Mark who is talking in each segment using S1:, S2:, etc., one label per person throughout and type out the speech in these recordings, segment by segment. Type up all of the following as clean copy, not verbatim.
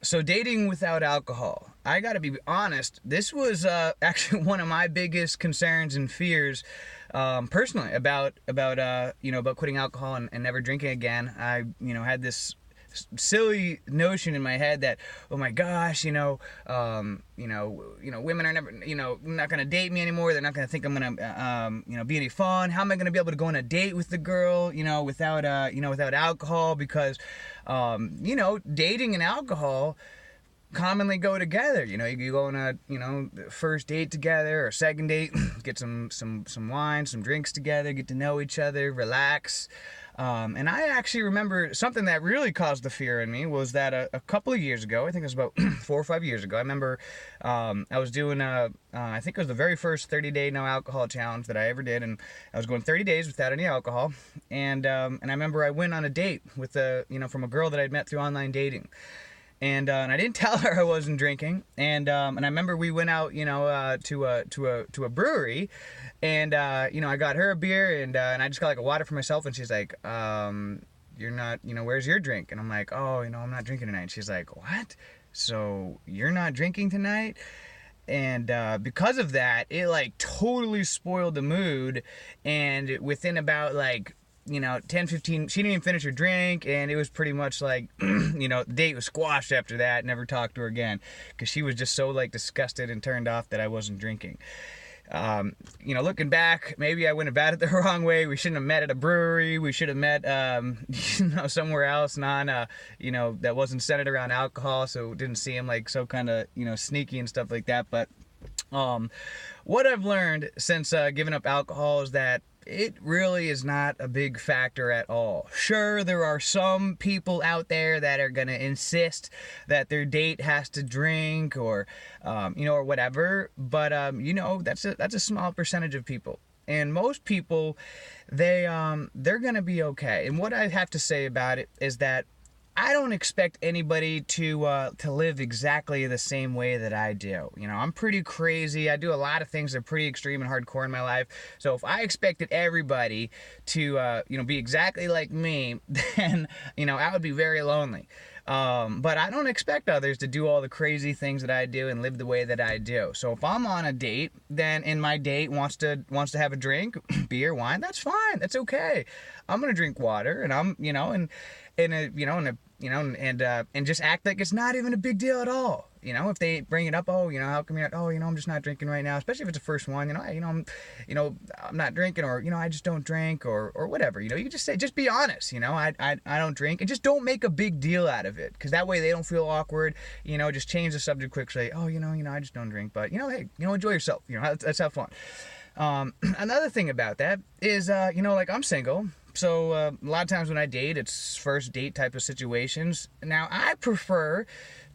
S1: So dating without alcohol. I gotta be honest. This was actually one of my biggest concerns and fears, personally, about quitting alcohol and never drinking again. I had this silly notion in my head that, oh my gosh, women are never, not gonna date me anymore. They're not gonna think I'm gonna, be any fun. How am I gonna be able to go on a date with the girl, without alcohol? Because, dating and alcohol commonly go together. You go on a first date together or second date, get some wine, some drinks together, get to know each other, relax. And I actually remember something that really caused the fear in me was that a couple of years ago, I think it was about 4 or 5 years ago, I remember I was doing I think it was the very first 30-day no alcohol challenge that I ever did, and I was going 30 days without any alcohol. And I remember I went on a date with from a girl that I'd met through online dating. And I didn't tell her I wasn't drinking. And I remember we went out, to a brewery, and I got her a beer, and I just got like a water for myself. And she's like, "You're not, where's your drink?" And I'm like, "Oh, I'm not drinking tonight." And she's like, "What? So you're not drinking tonight?" And because of that, it like totally spoiled the mood. And within about 10, 15, she didn't even finish her drink, and it was pretty much like, the date was squashed after that. Never talked to her again, because she was just so like disgusted and turned off that I wasn't drinking. Looking back, maybe I went about it the wrong way. We shouldn't have met at a brewery. We should have met, somewhere else, that wasn't centered around alcohol, so it didn't seem like so kind of, sneaky and stuff like that. But what I've learned since giving up alcohol is that it really is not a big factor at all. Sure, there are some people out there that are going to insist that their date has to drink or whatever, but that's a small percentage of people. And most people, they're going to be okay. And what I have to say about it is that I don't expect anybody to live exactly the same way that I do. I'm pretty crazy. I do a lot of things that are pretty extreme and hardcore in my life. So if I expected everybody to, be exactly like me, then, I would be very lonely. But I don't expect others to do all the crazy things that I do and live the way that I do. So if I'm on a date, then and my date wants to have a drink, beer, wine, that's fine. That's okay. I'm gonna drink water, and I'm, and just act like it's not even a big deal at all. If they bring it up, how come you're not, I'm just not drinking right now, especially if it's the first one, I'm not drinking, or, I just don't drink, or whatever, you can just say, just be honest, I don't drink, and just don't make a big deal out of it, because that way they don't feel awkward, just change the subject quick, say, I just don't drink, but, hey, enjoy yourself, let's have fun. Another thing about that is, I'm single. So a lot of times when I date, it's first date type of situations. Now, I prefer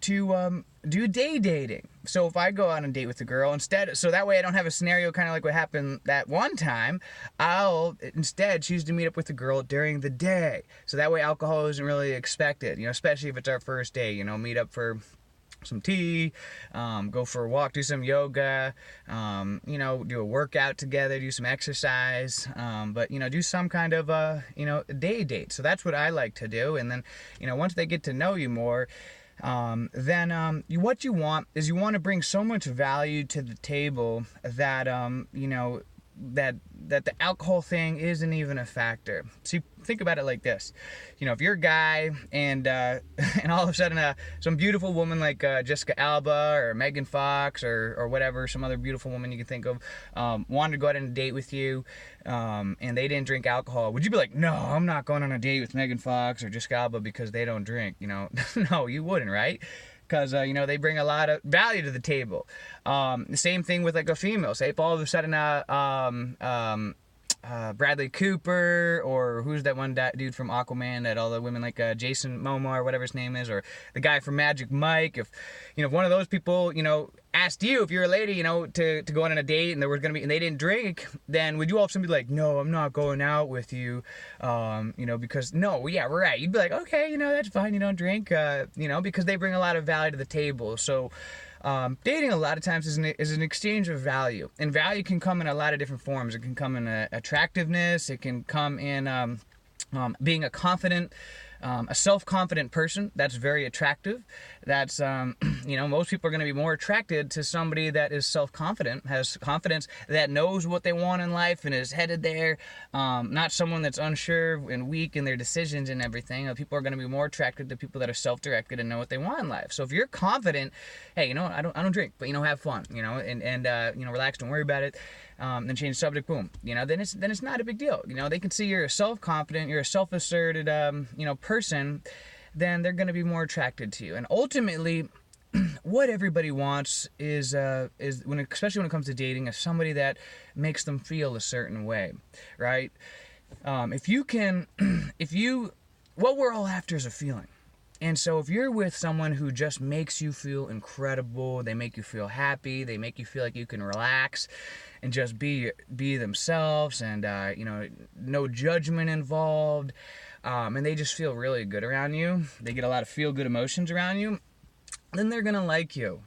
S1: to do day dating. So if I go on a date with a girl, so that way I don't have a scenario kind of like what happened that one time, I'll instead choose to meet up with a girl during the day. So that way alcohol isn't really expected, especially if it's our first day, meet up for some tea, go for a walk, do some yoga, do a workout together, do some exercise, but do some kind of day date. So that's what I like to do. And then once they get to know you more, then what you want is you want to bring so much value to the table that that the alcohol thing isn't even a factor. See, think about it like this. If you're a guy and and all of a sudden some beautiful woman like Jessica Alba or Megan Fox or whatever, some other beautiful woman you can think of, wanted to go out on a date with you, and they didn't drink alcohol, would you be like, no, I'm not going on a date with Megan Fox or Jessica Alba because they don't drink? No, you wouldn't, right? Because, they bring a lot of value to the table. The same thing with, like, a female. Say, if all of a sudden, Bradley Cooper, or who's that one dude from Aquaman that all the women like, Jason Momoa or whatever his name is, or the guy from Magic Mike, if one of those people, asked you, if you're a lady, to go on a date and there was going to be, and they didn't drink, then would you all of a sudden be like, no, I'm not going out with you, because, no, yeah, right. You'd be like, okay, that's fine, you don't drink, because they bring a lot of value to the table. So, dating a lot of times is an exchange of value, and value can come in a lot of different forms. It can come in attractiveness. It can come in being a confident, a self-confident person. That's very attractive. that's most people are going to be more attracted to somebody that is self-confident, has confidence, that knows what they want in life and is headed there, not someone that's unsure and weak in their decisions and everything. People are going to be more attracted to people that are self-directed and know what they want in life. So if you're confident, hey, I don't drink, but have fun, and relax, don't worry about it, then change the subject, boom, then it's not a big deal. They can see you're a self-confident, you're a self-asserted person, then they're going to be more attracted to you. And ultimately, what everybody wants is especially when it comes to dating, is somebody that makes them feel a certain way, right? What we're all after is a feeling. And so if you're with someone who just makes you feel incredible, they make you feel happy, they make you feel like you can relax and just be themselves, and no judgment involved, and they just feel really good around you, they get a lot of feel-good emotions around you, then they're gonna like you.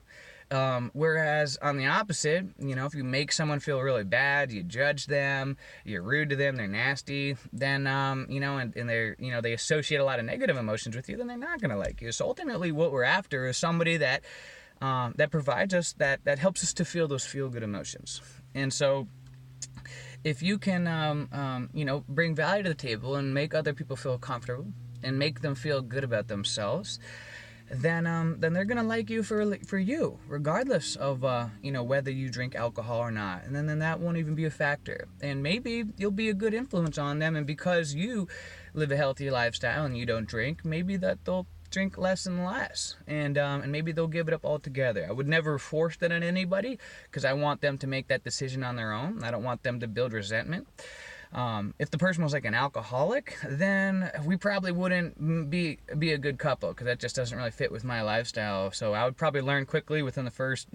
S1: Whereas on the opposite, if you make someone feel really bad, you judge them, you're rude to them, they're nasty, then, and they're, they associate a lot of negative emotions with you, then they're not going to like you. So ultimately what we're after is somebody that provides us, that helps us to feel those feel-good emotions. And so if you can, bring value to the table and make other people feel comfortable and make them feel good about themselves, then they're gonna like you for you, regardless of whether you drink alcohol or not, and then that won't even be a factor. And maybe you'll be a good influence on them, and because you live a healthy lifestyle and you don't drink, maybe that they'll drink less and less, and maybe they'll give it up altogether. I would never force that on anybody, because I want them to make that decision on their own. I don't want them to build resentment. If the person was like an alcoholic, then we probably wouldn't be a good couple, because that just doesn't really fit with my lifestyle. So I would probably learn quickly within the first,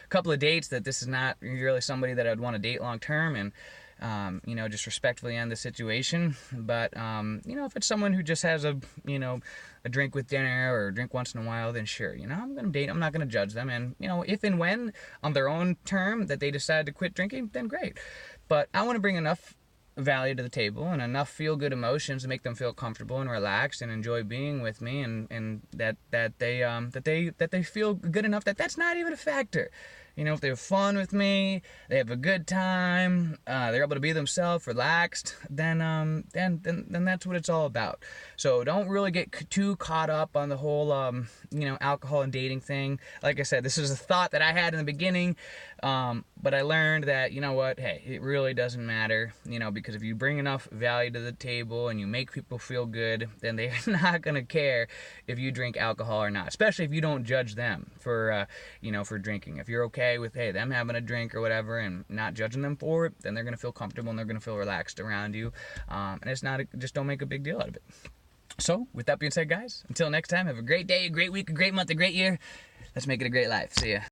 S1: couple of dates that this is not really somebody that I'd want to date long term, and just respectfully end the situation. But if it's someone who just has a drink with dinner or a drink once in a while, then sure, I'm gonna date. I'm not gonna judge them, and if and when on their own term that they decide to quit drinking, then great. But I want to bring enough value to the table and enough feel-good emotions to make them feel comfortable and relaxed and enjoy being with me, and that they feel good enough that that's not even a factor. If they have fun with me, they have a good time, they're able to be themselves, relaxed, then that's what it's all about. So don't really get too caught up on the whole alcohol and dating thing. Like I said, this is a thought that I had in the beginning, but I learned that hey, it really doesn't matter, because if you bring enough value to the table and you make people feel good, then they're not gonna care if you drink alcohol or not, especially if you don't judge them for drinking. If you're okay with them having a drink or whatever and not judging them for it, then they're gonna feel comfortable and they're gonna feel relaxed around you, and it's not just don't make a big deal out of it. So with that being said, guys, until next time, have a great day, a great week, a great month, a great year. Let's make it a great life. See ya.